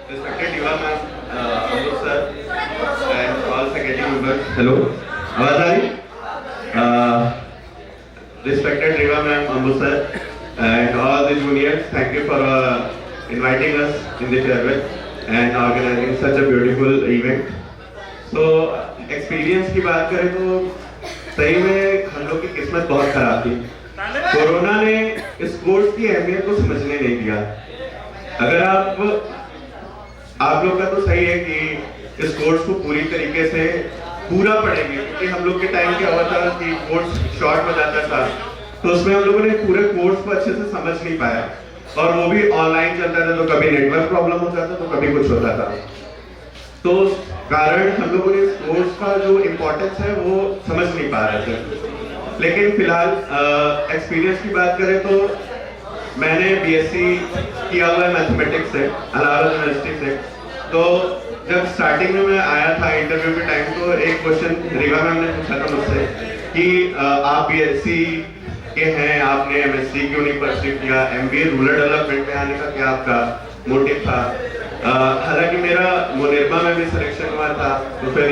Respected Yuva ma'am, Amrut sir, and all faculty members. Hello, आवाज आ रही? Respected Yuva ma'am, Amrut sir, and all the juniors, thank you for inviting us in the farewell and organizing such a beautiful event. So experience की बात करें तो सही में हम लोग की किस्मत बहुत खराब थी। कोरोना ने इस कोर्स की अहमियत को समझने नहीं दिया। अगर आप लोग का तो सही है कि इस कोर्स को पूरी तरीके से पूरा पढ़ेंगे, क्योंकि हम लोग के टाइम क्या हुआ था कि कोर्स शॉर्ट हो जाता था, तो उसमें हम लोगों ने पूरे कोर्स को अच्छे से समझ नहीं पाया, और वो भी ऑनलाइन चलता था, तो कभी नेटवर्क प्रॉब्लम होता था तो कभी कुछ होता था। तो कारण हम लोगों ने इस कोर्स का जो इम्पोर्टेंस है वो समझ नहीं पा रहे थे। लेकिन फिलहाल एक्सपीरियंस की बात करें तो मैंने बीएससी किया हुआ है मैथमेटिक्स से इलाहाबाद यूनिवर्सिटी से। तो जब स्टार्टिंग में मैं आया था इंटरव्यू के टाइम, तो एक क्वेश्चन रीवा मैम ने पूछा था मुझसे कि आप बीएससी के हैं, आपने एमएससी क्यों नहीं परस्यू किया, एमबीए रूरल डेवलपमेंट में आने का क्या आपका मोटिव था। हालांकि मेरा मोनिरमा में भी सिलेक्शन हुआ था, तो फिर ये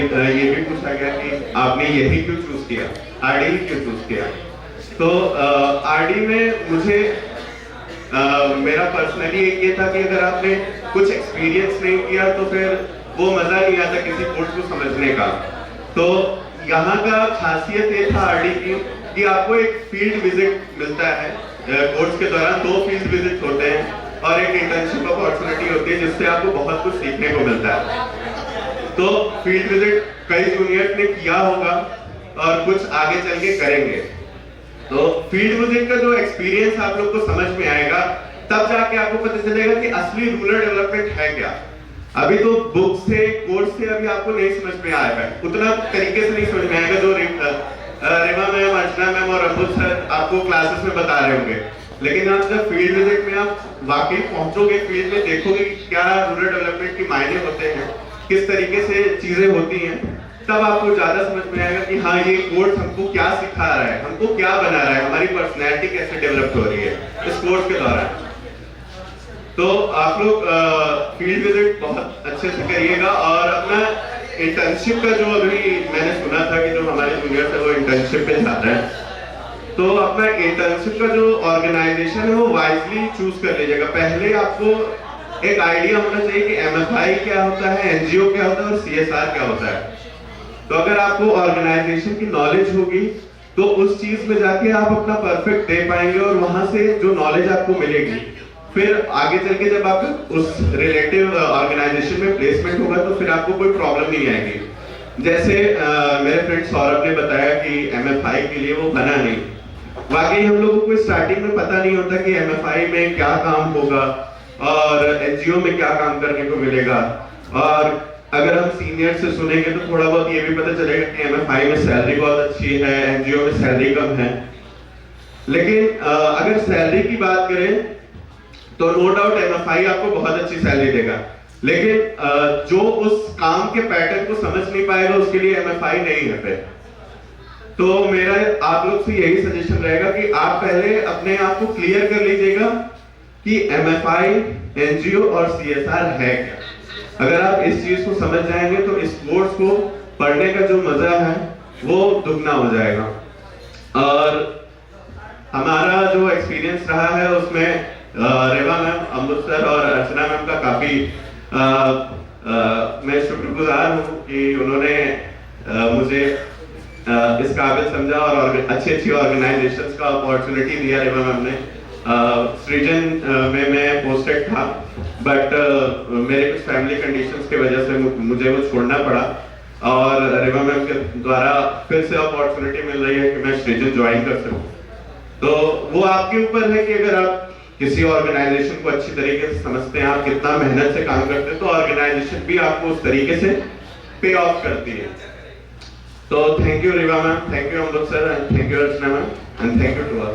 भी पूछा गया कि आपने यही क्यों चूज किया, आरडी क्यों चूज किया। तो आरडी में मुझे मेरा पर्सनली ये था कि अगर आपने कुछ एक्सपीरियंस नहीं किया तो फिर वो मजा नहीं आता किसी कोर्स को समझने का। तो यहाँ का खासियत ये था आरडी की कि आपको एक फील्ड विजिट मिलता है कोर्स के दौरान। 2 फील्ड विजिट होते हैं और एक इंटर्नशिप अपॉर्चुनिटी होती है, जिससे आपको बहुत कुछ सीखने को मिलता है। तो फील्ड विजिट कई जूनियर्स ने किया होगा और कुछ आगे चल के करेंगे। तो फील्ड विजिट का जो एक्सपीरियंस आप लोग को समझ में आएगा, तब जाके आपको पता चलेगा कि असली रूरल डेवलपमेंट है क्या। अभी तो बुक से कोर्स से अभी आपको नहीं समझ में आएगा, उतना तरीके से नहीं समझ में आएगा जो रेमा मैम, अर्चना मैम और अमृत सर आपको क्लासेस में बता रहे होंगे। लेकिन आप जब फील्ड विजिट में आप वाकई पहुंचोगे, फील्ड में देखोगे कि क्या रूरल डेवलपमेंट के मायने होते हैं, किस तरीके से चीजें होती हैं, तब आपको ज्यादा समझ में आएगा कि हाँ ये कोर्स हमको क्या सिखा रहा है, हमको क्या बना रहा है, हमारी पर्सनैलिटी कैसे डेवलप हो रही है इस कोर्स के दौरान। तो आप लोग फील्ड विजिट बहुत अच्छे से करिएगा, और अपना इंटर्नशिप का जो अभी मैंने सुना था कि जो हमारे जूनियर्स है वो इंटर्नशिप पे जा रहे हैं, तो अपना इंटर्नशिप का जो ऑर्गेनाइजेशन है वो वाइजली चूज कर लीजिएगा। पहले आपको एक आइडिया होना चाहिए कि एमएफआई क्या होता है, एनजीओ क्या होता है और सीएसआर क्या होता है। तो अगर आपको ऑर्गेनाइजेशन की नॉलेज होगी तो उस चीज में जाके आप अपना परफेक्ट दे पाएंगे, और वहां से जो नॉलेज आपको मिलेगी फिर आगे चल के जब आप उस रिलेटिव ऑर्गेनाइजेशन में प्लेसमेंट होगा तो फिर आपको कोई प्रॉब्लम नहीं आएगी। जैसे मेरे फ्रेंड सौरभ ने बताया कि एमएफआई के लिए वो बना नहीं। वाकई हम लोगों को स्टार्टिंग में पता नहीं होता कि एमएफआई में क्या काम होगा और एनजीओ में क्या काम करने को मिलेगा, और अगर हम सीनियर से सुनेंगे तो थोड़ा बहुत ये भी पता चलेगा कि एमएफआई में सैलरी बहुत अच्छी है, एनजीओ में सैलरी कम है। लेकिन अगर सैलरी की बात करें तो नो डाउट एमएफआई आपको बहुत अच्छी सैलरी देगा, लेकिन जो उस काम के पैटर्न को समझ नहीं पाएगा उसके लिए एमएफआई नहीं है पे। तो मेरा आप लोग से यही सजेशन रहेगा कि आप पहले अपने आप को क्लियर कर लीजिएगा कि एमएफआई, एनजीओ और सीएसआर है क्या। अगर आप इस चीज को समझ जाएंगे तो इस कोर्स को पढ़ने का जो मजा है वो दुगना हो जाएगा। और हमारा जो एक्सपीरियंस रहा है उसमें रेवा मैम, अमृत सर और अर्चना मैम का काफी मैं शुक्रगुजार हूँ कि उन्होंने मुझे इस काबिल समझा और अच्छी ऑर्गेनाइजेशंस का अपॉर्चुनिटी दिया। रेवा मैम ने सृजन में मैं पोस्टेड था, बट मेरे कुछ फैमिली कंडीशंस की वजह से मुझे वो छोड़ना पड़ा, और रेवा मैम के द्वारा फिर से अपॉर्चुनिटी मिल रही है कि मैं सृजन ज्वाइन कर सकूं। तो वो आपके ऊपर है कि अगर आप किसी ऑर्गेनाइजेशन को अच्छी तरीके से समझते हैं, आप कितना मेहनत से काम करते हैं, तो ऑर्गेनाइजेशन भी आपको उस तरीके से पे ऑफ करती है। तो thank you Reva ma'am, thank you Amrit sir, and thank you Archana ma'am, and thank you to all.